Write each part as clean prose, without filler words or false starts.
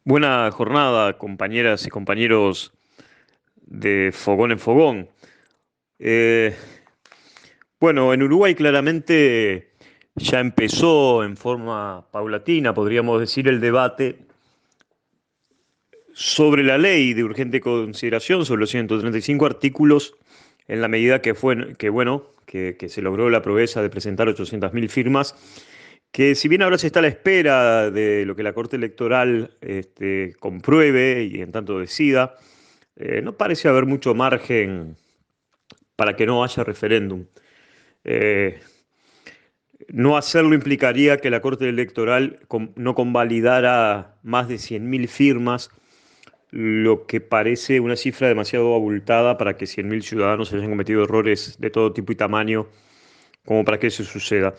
Buena jornada, compañeras y compañeros de Fogón en Fogón. Eh, bueno, en Uruguay claramente ya empezó en forma paulatina, podríamos decir, el debate sobre la ley de urgente consideración, sobre los 135 artículos, en la medida que se logró la proeza de presentar 800.000 firmas, que si bien ahora se está a la espera de lo que la Corte Electoral compruebe y en tanto decida, no parece haber mucho margen para que no haya referéndum. Eh, no hacerlo implicaría que la Corte Electoral no convalidara más de 100.000 firmas, lo que parece una cifra demasiado abultada para que 100.000 ciudadanos hayan cometido errores de todo tipo y tamaño como para que eso suceda.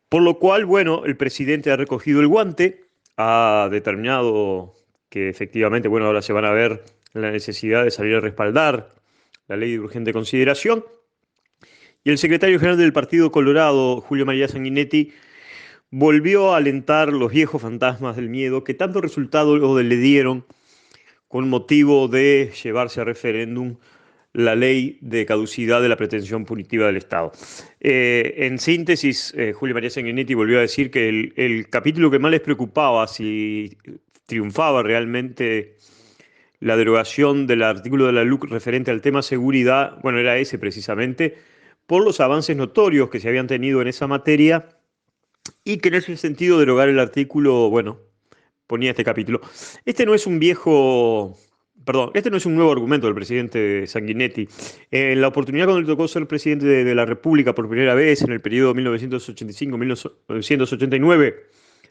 Por lo cual, bueno, el presidente ha recogido el guante, ha determinado que efectivamente, bueno, ahora se van a ver la necesidad de salir a respaldar la ley de urgente consideración. Y el secretario general del Partido Colorado, Julio María Sanguinetti, volvió a alentar los viejos fantasmas del miedo que tanto resultado le dieron con motivo de llevarse a referéndum la ley de caducidad de la pretensión punitiva del Estado. En síntesis, Julio María Sanguinetti volvió a decir que el capítulo que más les preocupaba, si triunfaba realmente la derogación del artículo de la LUC referente al tema seguridad, bueno, era ese precisamente, por los avances notorios que se habían tenido en esa materia y que en ese sentido derogar el artículo, bueno, ponía este capítulo. Este no es un viejo, perdón, este no es un nuevo argumento del presidente Sanguinetti. En la oportunidad cuando le tocó ser presidente de la República por primera vez en el periodo 1985-1989,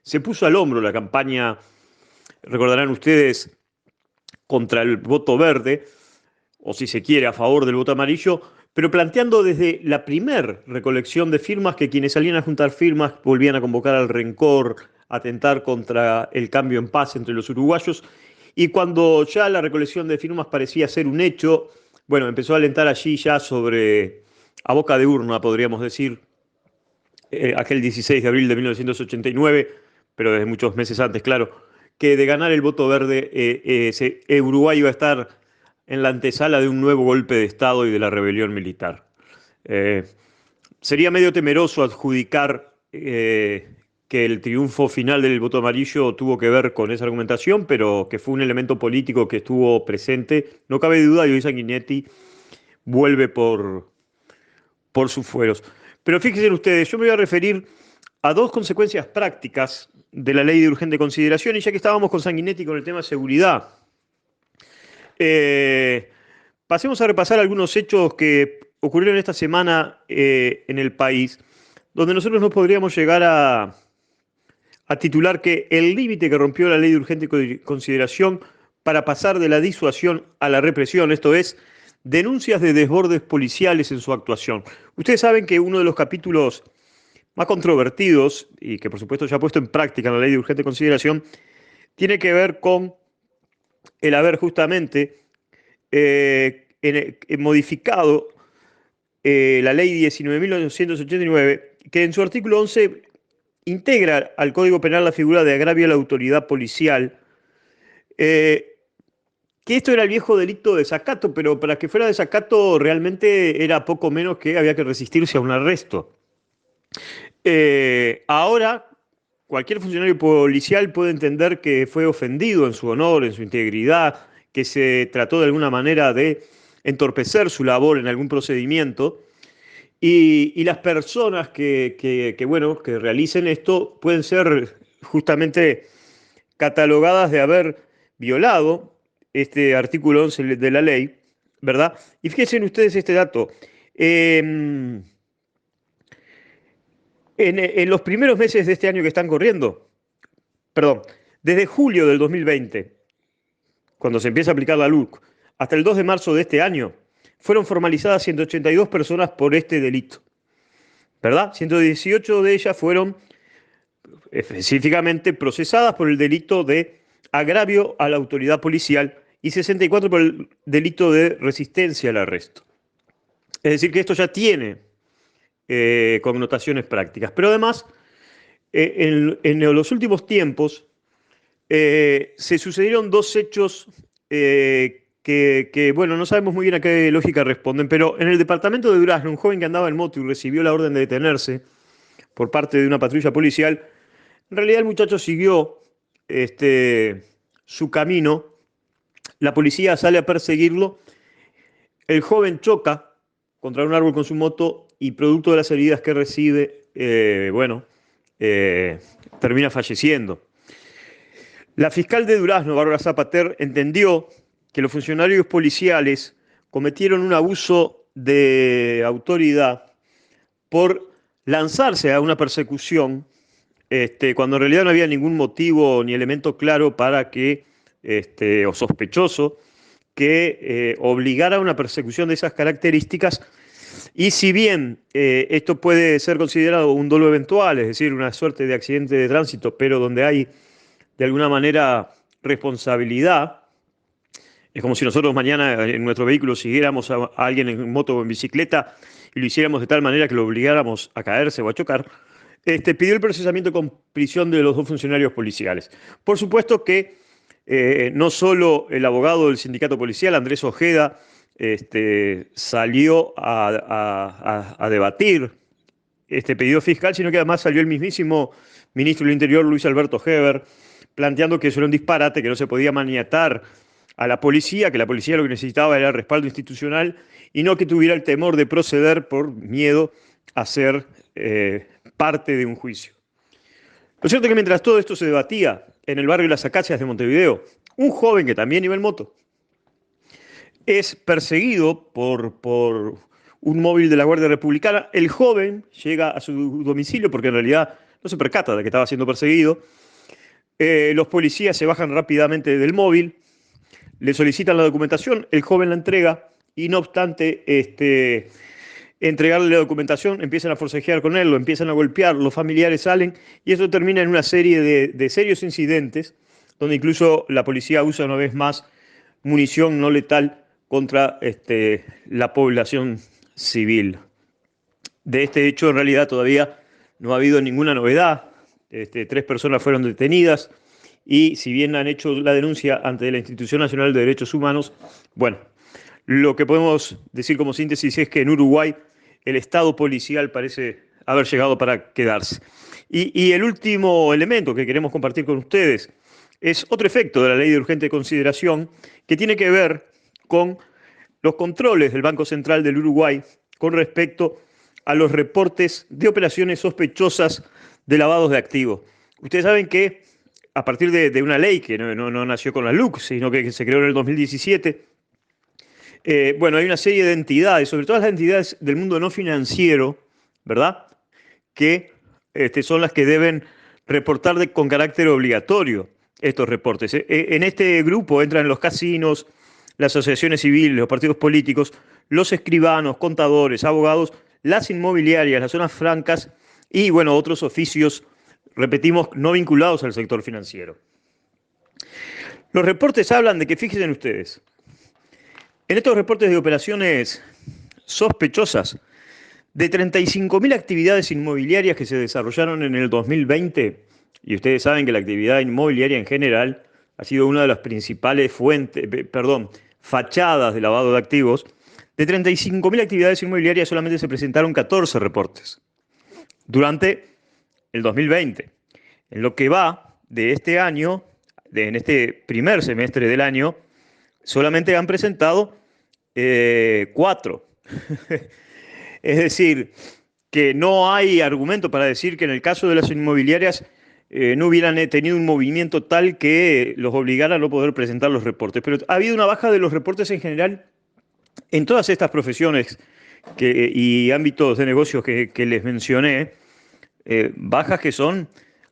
se puso al hombro la campaña, recordarán ustedes, contra el voto verde, o si se quiere, a favor del voto amarillo, pero planteando desde la primer recolección de firmas que quienes salían a juntar firmas volvían a convocar al rencor, a atentar contra el cambio en paz entre los uruguayos, y cuando ya la recolección de firmas parecía ser un hecho, bueno, empezó a alentar allí ya sobre, a boca de urna, podríamos decir, aquel 16 de abril de 1989, pero desde muchos meses antes, claro, que de ganar el voto verde, Uruguay iba a estar en la antesala de un nuevo golpe de Estado y de la rebelión militar. Eh, Sería medio temeroso adjudicar que el triunfo final del voto amarillo tuvo que ver con esa argumentación, pero que fue un elemento político que estuvo presente. No cabe duda, y hoy Sanguinetti vuelve por sus fueros. Pero fíjense ustedes, yo me voy a referir a dos consecuencias prácticas de la ley de urgente consideración, y ya que estábamos con Sanguinetti con el tema de seguridad, eh, pasemos a repasar algunos hechos que ocurrieron esta semana en el país, donde nosotros nos podríamos llegar a titular que el límite que rompió la ley de urgente consideración para pasar de la disuasión a la represión, esto es, denuncias de desbordes policiales en su actuación. Ustedes saben que uno de los capítulos más controvertidos y que por supuesto ya ha puesto en práctica en la ley de urgente consideración tiene que ver con el haber justamente modificado la ley 19.989, que en su artículo 11 integra al Código Penal la figura de agravio a la autoridad policial, eh, que esto era el viejo delito de desacato, pero para que fuera desacato realmente era poco menos que había que resistirse a un arresto. Ahora, cualquier funcionario policial puede entender que fue ofendido en su honor, en su integridad, que se trató de alguna manera de entorpecer su labor en algún procedimiento. Y las personas bueno, que realicen esto pueden ser justamente catalogadas de haber violado este artículo 11 de la ley, ¿verdad? Y fíjense ustedes este dato. Eh, en los primeros meses de este año que están corriendo, perdón, desde julio del 2020, cuando se empieza a aplicar la LUC, hasta el 2 de marzo de este año, fueron formalizadas 182 personas por este delito, ¿verdad? 118 de ellas fueron específicamente procesadas por el delito de agravio a la autoridad policial y 64 por el delito de resistencia al arresto. Es decir, que esto ya tiene connotaciones prácticas. Pero además, en los últimos tiempos, se sucedieron dos hechos bueno, no sabemos muy bien a qué lógica responden, pero en el departamento de Durazno, un joven que andaba en moto y recibió la orden de detenerse por parte de una patrulla policial, en realidad el muchacho siguió su camino, la policía sale a perseguirlo, el joven choca contra un árbol con su moto y producto de las heridas que recibe, eh, termina falleciendo. La fiscal de Durazno, Bárbara Zapater, entendió que los funcionarios policiales cometieron un abuso de autoridad por lanzarse a una persecución cuando en realidad no había ningún motivo ni elemento claro para que, o sospechoso, que obligara a una persecución de esas características. Y si bien esto puede ser considerado un dolo eventual, es decir, una suerte de accidente de tránsito, pero donde hay de alguna manera responsabilidad, es como si nosotros mañana en nuestro vehículo siguiéramos a alguien en moto o en bicicleta y lo hiciéramos de tal manera que lo obligáramos a caerse o a chocar, pidió el procesamiento con prisión de los dos funcionarios policiales. Por supuesto que no solo el abogado del sindicato policial, Andrés Ojeda, salió a debatir este pedido fiscal, sino que además salió el mismísimo ministro del Interior, Luis Alberto Heber, planteando que eso era un disparate, que no se podía maniatar a la policía, que la policía lo que necesitaba era el respaldo institucional y no que tuviera el temor de proceder por miedo a ser parte de un juicio. Lo cierto es que mientras todo esto se debatía en el barrio Las Acacias de Montevideo, un joven que también iba en moto es perseguido por un móvil de la Guardia Republicana. El joven llega a su domicilio porque en realidad no se percata de que estaba siendo perseguido. Los policías se bajan rápidamente del móvil, le solicitan la documentación, el joven la entrega y no obstante entregarle la documentación, empiezan a forcejear con él, lo empiezan a golpear, los familiares salen y eso termina en una serie de serios incidentes donde incluso la policía usa una vez más munición no letal contra la población civil. De este hecho, en realidad, todavía no ha habido ninguna novedad. 3 personas fueron detenidas y si bien han hecho la denuncia ante la Institución Nacional de Derechos Humanos, bueno, lo que podemos decir como síntesis es que en Uruguay el Estado policial parece haber llegado para quedarse. Y el último elemento que queremos compartir con ustedes es otro efecto de la ley de urgente consideración que tiene que ver con los controles del Banco Central del Uruguay con respecto a los reportes de operaciones sospechosas de lavados de activos. Ustedes saben que a partir de una ley que no nació con la LUC, sino que se creó en el 2017, bueno, hay una serie de entidades, sobre todo las entidades del mundo no financiero, ¿verdad? Que son las que deben reportar con carácter obligatorio estos reportes. En este grupo entran los casinos, las asociaciones civiles, los partidos políticos, los escribanos, contadores, abogados, las inmobiliarias, las zonas francas y, bueno, otros oficios, repetimos, no vinculados al sector financiero. Los reportes hablan de que, fíjense ustedes, en estos reportes de operaciones sospechosas, de 35.000 actividades inmobiliarias que se desarrollaron en el 2020, y ustedes saben que la actividad inmobiliaria en general ha sido una de las principales fachadas de lavado de activos, de 35.000 actividades inmobiliarias solamente se presentaron 14 reportes durante el 2020. En lo que va de este año, en este primer semestre del año, solamente han presentado 4. Es decir, que no hay argumento para decir que en el caso de las inmobiliarias no hubieran tenido un movimiento tal que los obligara a no poder presentar los reportes. Pero ha habido una baja de los reportes en general en todas estas profesiones y ámbitos de negocios que les mencioné, bajas que son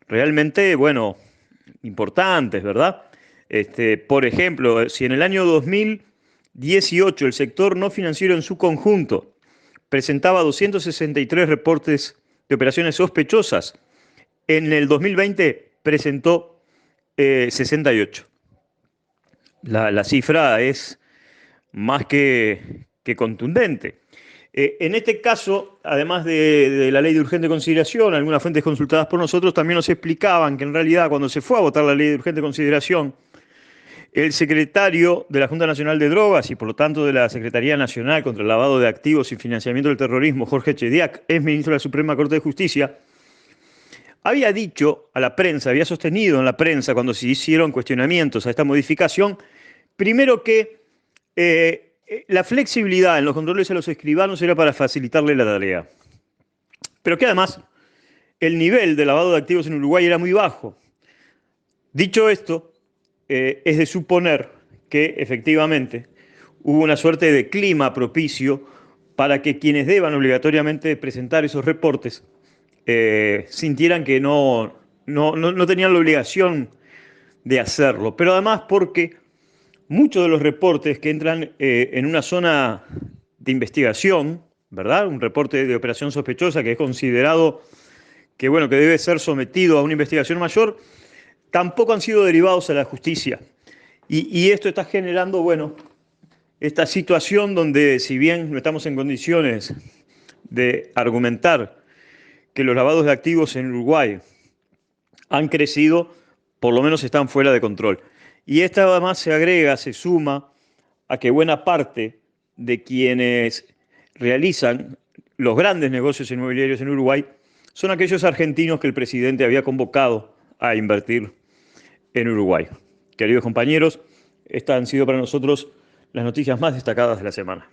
realmente, bueno, importantes, ¿verdad? Por ejemplo, si en el año 2018 el sector no financiero en su conjunto presentaba 263 reportes de operaciones sospechosas, en el 2020 presentó 68. La cifra es más que contundente. En este caso, además de la ley de urgente consideración, algunas fuentes consultadas por nosotros también nos explicaban que en realidad cuando se fue a votar la ley de urgente consideración, el secretario de la Junta Nacional de Drogas y por lo tanto de la Secretaría Nacional contra el Lavado de Activos y Financiamiento del Terrorismo, Jorge Chediak, es ministro de la Suprema Corte de Justicia, había dicho a la prensa, había sostenido en la prensa cuando se hicieron cuestionamientos a esta modificación, primero que la flexibilidad en los controles a los escribanos era para facilitarle la tarea, pero que además el nivel de lavado de activos en Uruguay era muy bajo. Dicho esto, es de suponer que efectivamente hubo una suerte de clima propicio para que quienes deban obligatoriamente presentar esos reportes sintieran que no tenían la obligación de hacerlo, pero además porque muchos de los reportes que entran en una zona de investigación, ¿verdad? Un reporte de operación sospechosa que es considerado que, bueno, que debe ser sometido a una investigación mayor, tampoco han sido derivados a la justicia. Y esto está generando, bueno, esta situación donde si bien no estamos en condiciones de argumentar que los lavados de activos en Uruguay han crecido, por lo menos están fuera de control. Y esta además se agrega, se suma a que buena parte de quienes realizan los grandes negocios inmobiliarios en Uruguay son aquellos argentinos que el presidente había convocado a invertir en Uruguay. Queridos compañeros, estas han sido para nosotros las noticias más destacadas de la semana.